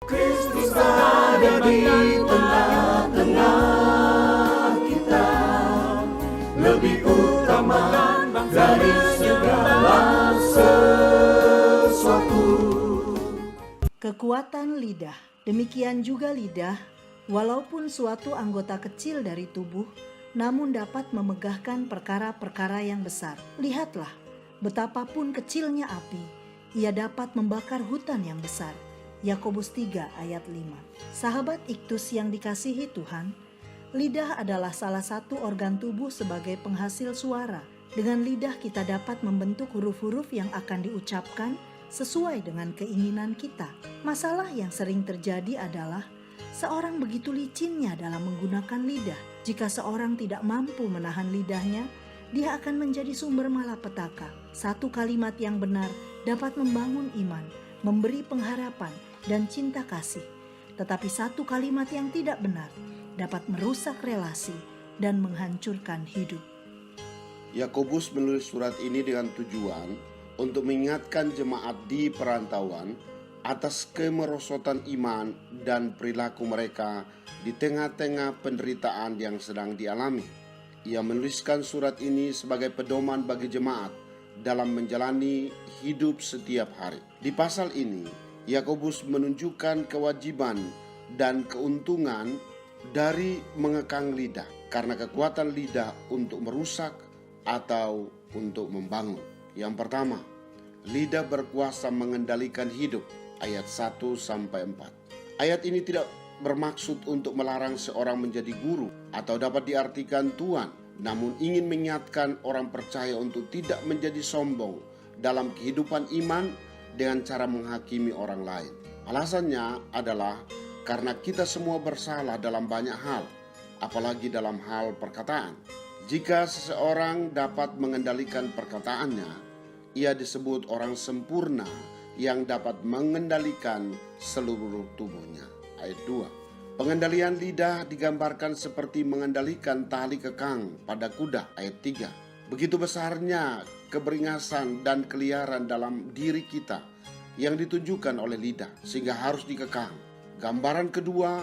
Kristus ada di tengah-tengah kita, lebih utama dari segala sesuatu. Kekuatan lidah. Demikian juga lidah, walaupun suatu anggota kecil dari tubuh, namun dapat memegahkan perkara-perkara yang besar. Lihatlah, betapapun kecilnya api, ia dapat membakar hutan yang besar. Yakobus 3 ayat 5. Sahabat Iktus yang dikasihi Tuhan, lidah adalah salah satu organ tubuh sebagai penghasil suara. Dengan lidah kita dapat membentuk huruf-huruf yang akan diucapkan sesuai dengan keinginan kita. Masalah yang sering terjadi adalah seorang begitu licinnya dalam menggunakan lidah. Jika seorang tidak mampu menahan lidahnya, dia akan menjadi sumber malapetaka. Satu kalimat yang benar dapat membangun iman, memberi pengharapan dan cinta kasih. Tetapi satu kalimat yang tidak benar dapat merusak relasi dan menghancurkan hidup. Yakobus menulis surat ini dengan tujuan untuk mengingatkan jemaat di perantauan atas kemerosotan iman dan perilaku mereka di tengah-tengah penderitaan yang sedang dialami. Ia menuliskan surat ini sebagai pedoman bagi jemaat dalam menjalani hidup setiap hari. Di pasal ini, Yakobus menunjukkan kewajiban dan keuntungan dari mengekang lidah, karena kekuatan lidah untuk merusak atau untuk membangun. Yang pertama, lidah berkuasa mengendalikan hidup, ayat 1-4. Ayat ini tidak bermaksud untuk melarang seorang menjadi guru atau dapat diartikan tuan, namun ingin mengingatkan orang percaya untuk tidak menjadi sombong dalam kehidupan iman dengan cara menghakimi orang lain. Alasannya adalah karena kita semua bersalah dalam banyak hal, apalagi dalam hal perkataan. Jika seseorang dapat mengendalikan perkataannya, ia disebut orang sempurna yang dapat mengendalikan seluruh tubuhnya. Ayat 2. Pengendalian lidah digambarkan seperti mengendalikan tali kekang pada kuda. Ayat 3. Begitu besarnya keberingasan dan keliaran dalam diri kita yang ditunjukkan oleh lidah, sehingga harus dikekang. Gambaran kedua,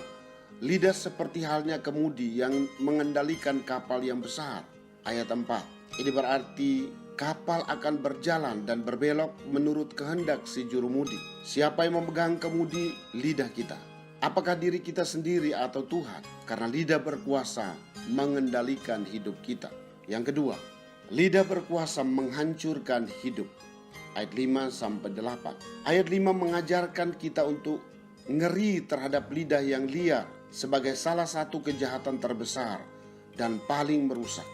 lidah seperti halnya kemudi yang mengendalikan kapal yang besar. Ayat 4. Ini berarti kapal akan berjalan dan berbelok menurut kehendak si jurumudi. Siapa yang memegang kemudi? Lidah kita. Apakah diri kita sendiri atau Tuhan? Karena lidah berkuasa mengendalikan hidup kita. Yang kedua, lidah berkuasa menghancurkan hidup. Ayat 5-8. Ayat 5 mengajarkan kita untuk ngeri terhadap lidah yang liar sebagai salah satu kejahatan terbesar dan paling merusak.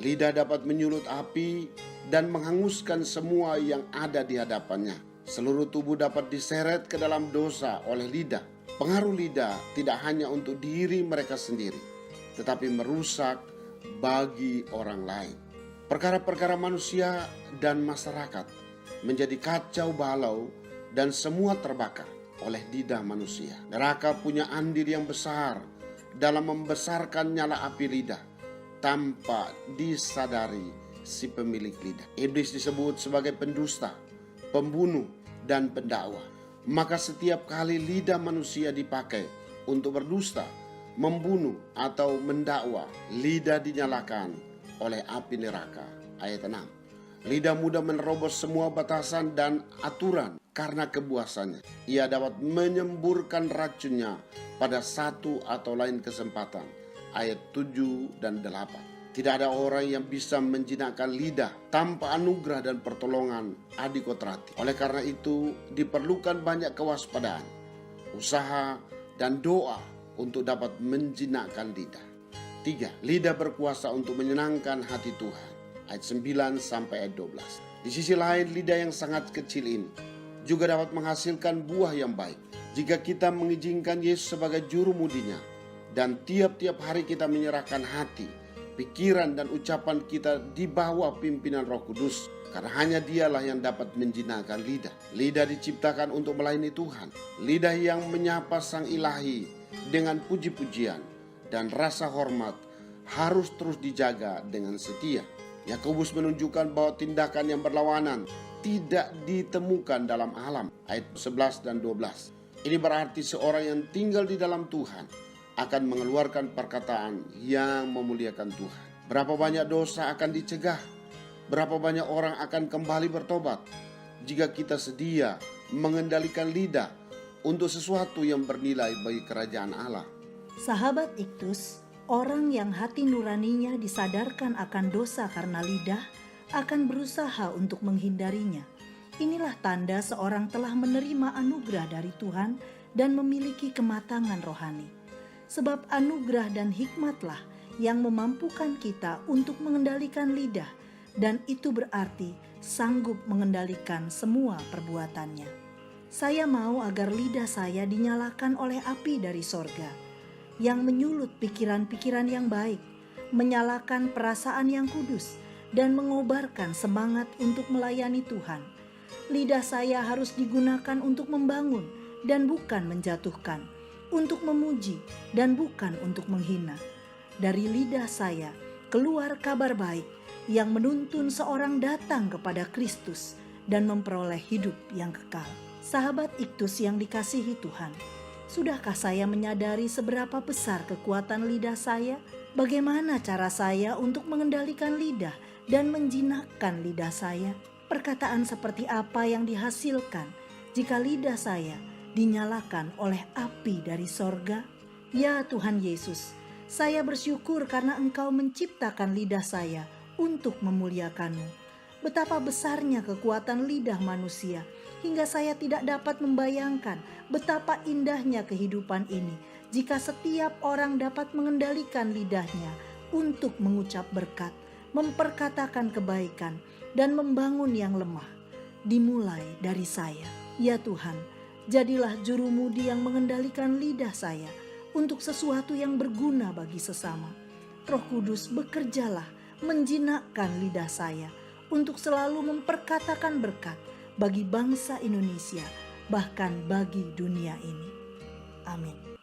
Lidah dapat menyulut api dan menghanguskan semua yang ada di hadapannya. Seluruh tubuh dapat diseret ke dalam dosa oleh lidah. Pengaruh lidah tidak hanya untuk diri mereka sendiri, tetapi merusak bagi orang lain. Perkara-perkara manusia dan masyarakat menjadi kacau balau dan semua terbakar oleh lidah manusia. Neraka punya andil yang besar dalam membesarkan nyala api lidah tanpa disadari si pemilik lidah. Iblis disebut sebagai pendusta, pembunuh, dan pendakwa. Maka setiap kali lidah manusia dipakai untuk berdusta, membunuh, atau mendakwa, lidah dinyalakan oleh api neraka. Ayat 6. Lidah mudah menerobos semua batasan dan aturan karena kebuasannya. Ia dapat menyemburkan racunnya pada satu atau lain kesempatan. Ayat 7 dan 8. Tidak ada orang yang bisa menjinakkan lidah tanpa anugerah dan pertolongan Adikotrati. Oleh karena itu diperlukan banyak kewaspadaan, usaha, dan doa untuk dapat menjinakkan lidah. 3. Lidah berkuasa untuk menyenangkan hati Tuhan. Ayat 9-12. Di sisi lain, lidah yang sangat kecil ini juga dapat menghasilkan buah yang baik. Jika kita mengizinkan Yesus sebagai juru mudinya dan tiap-tiap hari kita menyerahkan hati, pikiran, dan ucapan kita di bawah pimpinan Roh Kudus, karena hanya Dialah yang dapat menjinakkan lidah. Lidah diciptakan untuk melayani Tuhan. Lidah yang menyapa Sang Ilahi dengan puji-pujian dan rasa hormat harus terus dijaga dengan setia. Yakobus menunjukkan bahwa tindakan yang berlawanan tidak ditemukan dalam alam. Ayat 11 dan 12. Ini berarti seorang yang tinggal di dalam Tuhan akan mengeluarkan perkataan yang memuliakan Tuhan. Berapa banyak dosa akan dicegah, berapa banyak orang akan kembali bertobat jika kita sedia mengendalikan lidah untuk sesuatu yang bernilai bagi kerajaan Allah. Sahabat Iktus, orang yang hati nuraninya disadarkan akan dosa karena lidah akan berusaha untuk menghindarinya. Inilah tanda seorang telah menerima anugerah dari Tuhan dan memiliki kematangan rohani. Sebab anugerah dan hikmatlah yang memampukan kita untuk mengendalikan lidah, dan itu berarti sanggup mengendalikan semua perbuatannya. Saya mau agar lidah saya dinyalakan oleh api dari sorga, yang menyulut pikiran-pikiran yang baik, menyalakan perasaan yang kudus, dan mengobarkan semangat untuk melayani Tuhan. Lidah saya harus digunakan untuk membangun dan bukan menjatuhkan, untuk memuji dan bukan untuk menghina. Dari lidah saya keluar kabar baik yang menuntun seorang datang kepada Kristus dan memperoleh hidup yang kekal. Sahabat Iktus yang dikasihi Tuhan, sudahkah saya menyadari seberapa besar kekuatan lidah saya? Bagaimana cara saya untuk mengendalikan lidah dan menjinakkan lidah saya? Perkataan seperti apa yang dihasilkan jika lidah saya dinyalakan oleh api dari sorga? Ya Tuhan Yesus, saya bersyukur karena Engkau menciptakan lidah saya untuk memuliakan-Mu. Betapa besarnya kekuatan lidah manusia, hingga saya tidak dapat membayangkan betapa indahnya kehidupan ini jika setiap orang dapat mengendalikan lidahnya untuk mengucap berkat, memperkatakan kebaikan, dan membangun yang lemah. Dimulai dari saya. Ya Tuhan, jadilah jurumudi yang mengendalikan lidah saya untuk sesuatu yang berguna bagi sesama. Roh Kudus, bekerjalah menjinakkan lidah saya untuk selalu memperkatakan berkat bagi bangsa Indonesia, bahkan bagi dunia ini. Amin.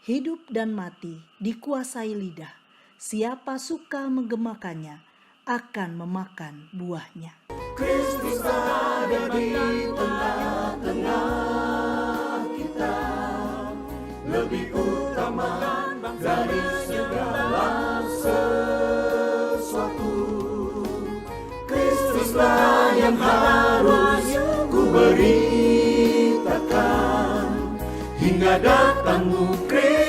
Hidup dan mati dikuasai lidah. Siapa suka menggemakannya akan memakan buahnya. Kristus ada di tengah-tengah kita, lebih utama dari segala sesuatu. Kristuslah yang harus ku beritakan hingga datangmu Kristus.